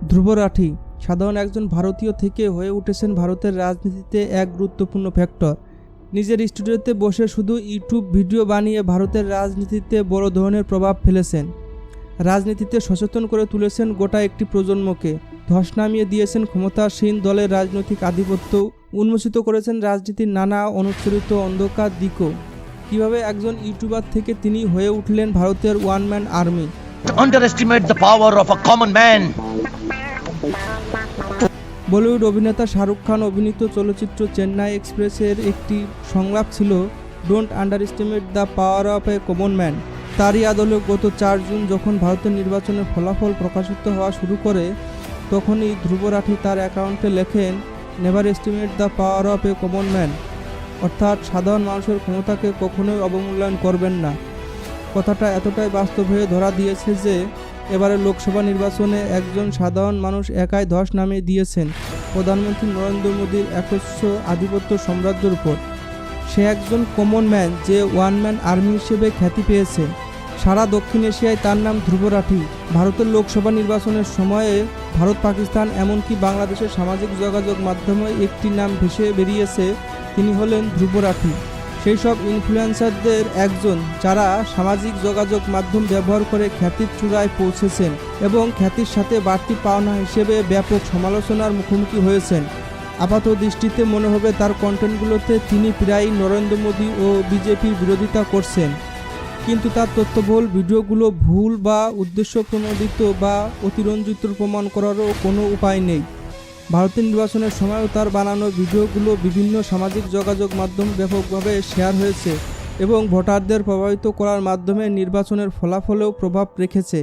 ধ্রুব রাঠি সাধারণ একজন ভারতীয় থেকে হয়ে উঠেছেন ভারতের রাজনীতিতে এক গুরুত্বপূর্ণ ফ্যাক্টর। নিজের স্টুডিওতে বসে শুধু ইউটিউব ভিডিও বানিয়ে ভারতের রাজনীতিতে বড় ধরনের প্রভাব ফেলেছেন। রাজনীতিতে সচেতন করে তুলেছেন গোটা একটি প্রজন্মকে, ধস নামিয়ে দিয়েছেন ক্ষমতাসীন দলের রাজনৈতিক আধিপত্য, উন্মোচিত করেছেন রাজনীতির নানা অনুচ্চরিত অন্ধকার দিকও। কীভাবে একজন ইউটিউবার থেকে তিনি হয়ে উঠলেন ভারতের one man army. Underestimate the power of a common man. Bollywood অভিনেতা শাহরুখ খান অভিনীত চলচ্চিত্র চেন্নাই এক্সপ্রেসের একটি সংলাপ ছিল, don't underestimate the power of a common man. তারই আদলে গত 4 জুন যখন ভারতের নির্বাচনের ফলাফল প্রকাশিত হওয়া শুরু করে, তখনই ধ্রুব রাঠি তার অ্যাকাউন্টে লেখেন, never estimate the power of a common man, অর্থাৎ সাধারণ মানুষের ক্ষমতাকে কখনোই অবমূল্যায়ন করবেন না। কথাটা এতটাই বাস্তব হয়ে ধরা দিয়েছে যে এবারে লোকসভা নির্বাচনে একজন সাধারণ মানুষ একাই ধস নামিয়ে দিয়েছেন প্রধানমন্ত্রী নরেন্দ্র মোদীর একচ্ছ আধিপত্য সাম্রাজ্যের উপর। সে একজন কমন ম্যান যে ওয়ান ম্যান আর্মি হিসেবে খ্যাতি পেয়েছে। সারা দক্ষিণ এশিয়ায় তার নাম ধ্রুব রাঠি। ভারতের লোকসভা নির্বাচনের সময়ে ভারত, পাকিস্তান, এমনকি বাংলাদেশের সামাজিক যোগাযোগ মাধ্যমে একটি নাম ভেসে বেরিয়েছে, তিনি হলেন ধ্রুব রাঠি। সেই সব ইনফ্লুয়েন্সারদের একজন যারা সামাজিক যোগাযোগ মাধ্যম ব্যবহার করে খ্যাতির চূড়ায় পৌঁছেছেন এবং খ্যাতির সাথে বাড়তি পাওনা হিসেবে ব্যাপক সমালোচনার মুখোমুখি হয়েছেন। আপাত দৃষ্টিতে মনে হবে তার কন্টেন্টগুলোতে তিনি প্রায়ই নরেন্দ্র মোদী ও বিজেপির বিরোধিতা করছেন, কিন্তু তার তথ্যবহুল ভিডিওগুলো ভুল বা উদ্দেশ্যপ্রণোদিত বা অতিরঞ্জিত প্রমাণ করারও কোনো উপায় নেই। ভারতের নির্বাচনের সময়ও তার বানানো ভিডিওগুলো বিভিন্ন সামাজিক যোগাযোগ মাধ্যম ব্যাপকভাবে শেয়ার হয়েছে এবং ভোটারদের প্রভাবিত করার মাধ্যমে নির্বাচনের ফলাফলেও প্রভাব রেখেছে।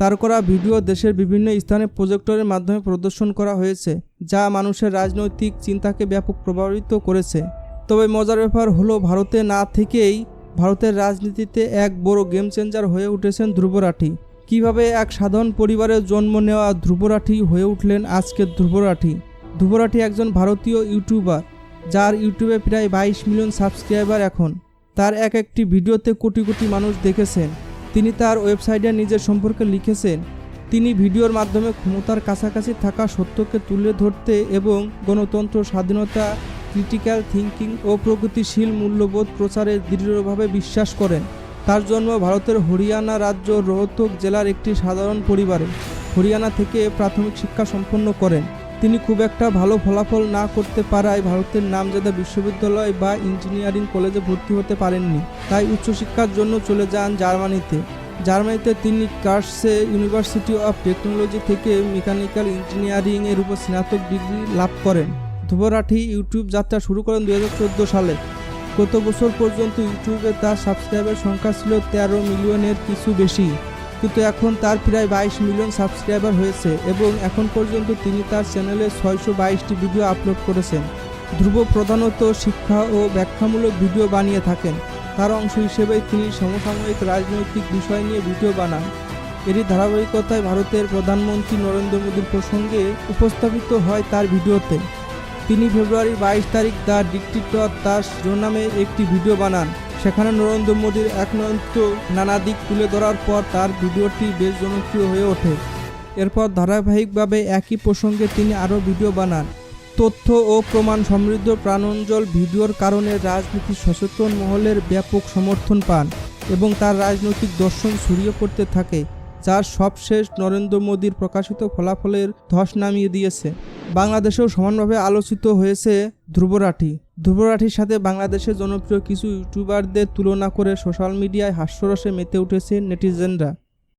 তার করা ভিডিও দেশের বিভিন্ন স্থানে প্রজেক্টরের মাধ্যমে প্রদর্শন করা হয়েছে, যা মানুষের রাজনৈতিক চিন্তাকে ব্যাপক প্রভাবিত করেছে। তবে মজার ব্যাপার হলো, ভারতে না থেকেই ভারতের রাজনীতিতে এক বড় গেম চেঞ্জার হয়ে উঠেছেন ধ্রুব রাঠি। কীভাবে এক সাধারণ পরিবারে জন্ম নেওয়া ধ্রুব রাঠি হয়ে উঠলেন আজকের ধ্রুব রাঠি। ধ্রুব রাঠি একজন ভারতীয় ইউটিউবার, যার ইউটিউবে প্রায় 22 মিলিয়ন সাবস্ক্রাইবার এখন। তার এক একটি ভিডিওতে কোটি কোটি মানুষ দেখেছেন। তিনি তার ওয়েবসাইটে নিজের সম্পর্কে লিখেছেন, তিনি ভিডিওর মাধ্যমে ক্ষমতার কাছাকাছি থাকা সত্যকে তুলে ধরতে এবং গণতন্ত্র, স্বাধীনতা, ক্রিটিক্যাল থিঙ্কিং ও প্রগতিশীল মূল্যবোধ প্রচারে দৃঢ়ভাবে বিশ্বাস করেন। তার জন্ম ভারতের হরিয়ানা রাজ্য রোহতক জেলার একটি সাধারণ পরিবারে। হরিয়ানা থেকে প্রাথমিক শিক্ষা সম্পন্ন করেন। তিনি খুব একটা ভালো ফলাফল না করতে পারায় ভারতের নামজাদা বিশ্ববিদ্যালয় বা ইঞ্জিনিয়ারিং কলেজে ভর্তি হতে পারেননি, তাই উচ্চশিক্ষার জন্য চলে যান জার্মানিতে। জার্মানিতে তিনি কার্লসে ইউনিভার্সিটি অফ টেকনোলজি থেকে মেকানিক্যাল ইঞ্জিনিয়ারিং এর উপর স্নাতক ডিগ্রি লাভ করেন। ধ্রুব রাঠি ইউটিউব যাত্রা শুরু করেন 2014 সালে। গত বছর পর্যন্ত ইউটিউবে তার সাবস্ক্রাইবার সংখ্যা ছিল 13 মিলিয়নের কিছু বেশি, কিন্তু এখন তার প্রায় 22 মিলিয়ন সাবস্ক্রাইবার হয়েছে এবং এখন পর্যন্ত তিনি তার চ্যানেলে 622টি ভিডিও আপলোড করেছেন। ধ্রুব প্রধানত শিক্ষা ও ব্যাখ্যামূলক ভিডিও বানিয়ে থাকেন। তার অংশ হিসেবে তিনি সমসাময়িক রাজনৈতিক বিষয় নিয়ে ভিডিও বানান। এরই ধারাবাহিকতায় ভারতের প্রধানমন্ত্রী নরেন্দ্র মোদীর প্রসঙ্গে উপস্থাপিত হয় তার ভিডিওতে। তিনি ফেব্রুয়ারি 22 তারিখ দ্য ডিক্টেটর তার শিরোনামে একটি ভিডিও বানান। সেখানে নরেন্দ্র মোদীর একনয়িত নানা দিক তুলে ধরার পর তার ভিডিওটি বেশ জনপ্রিয় হয়ে ওঠে। এরপর ধারাবাহিকভাবে একই প্রসঙ্গে তিনি আরও ভিডিও বানান। তথ্য ও প্রমাণ সমৃদ্ধ প্রাণোজ্জ্বল ভিডিওর কারণে রাজনীতি সচেতন মহলের ব্যাপক সমর্থন পান এবং তার রাজনৈতিক দর্শন ছড়িয়ে পড়তে থাকে, যার সবশেষ নরেন্দ্র মোদীর প্রকাশিত ফলাফলের ধস নামিয়ে দিয়েছে। বাংলাদেশেও সমানভাবে আলোচিত হয়েছে ধ্রুব রাঠি। ধ্রুব রাঠির সাথে বাংলাদেশের জনপ্রিয় কিছু ইউটিউবারদের তুলনা করে সোশ্যাল মিডিয়ায় হাস্যরসে মেতে উঠেছে নেটিজেনরা।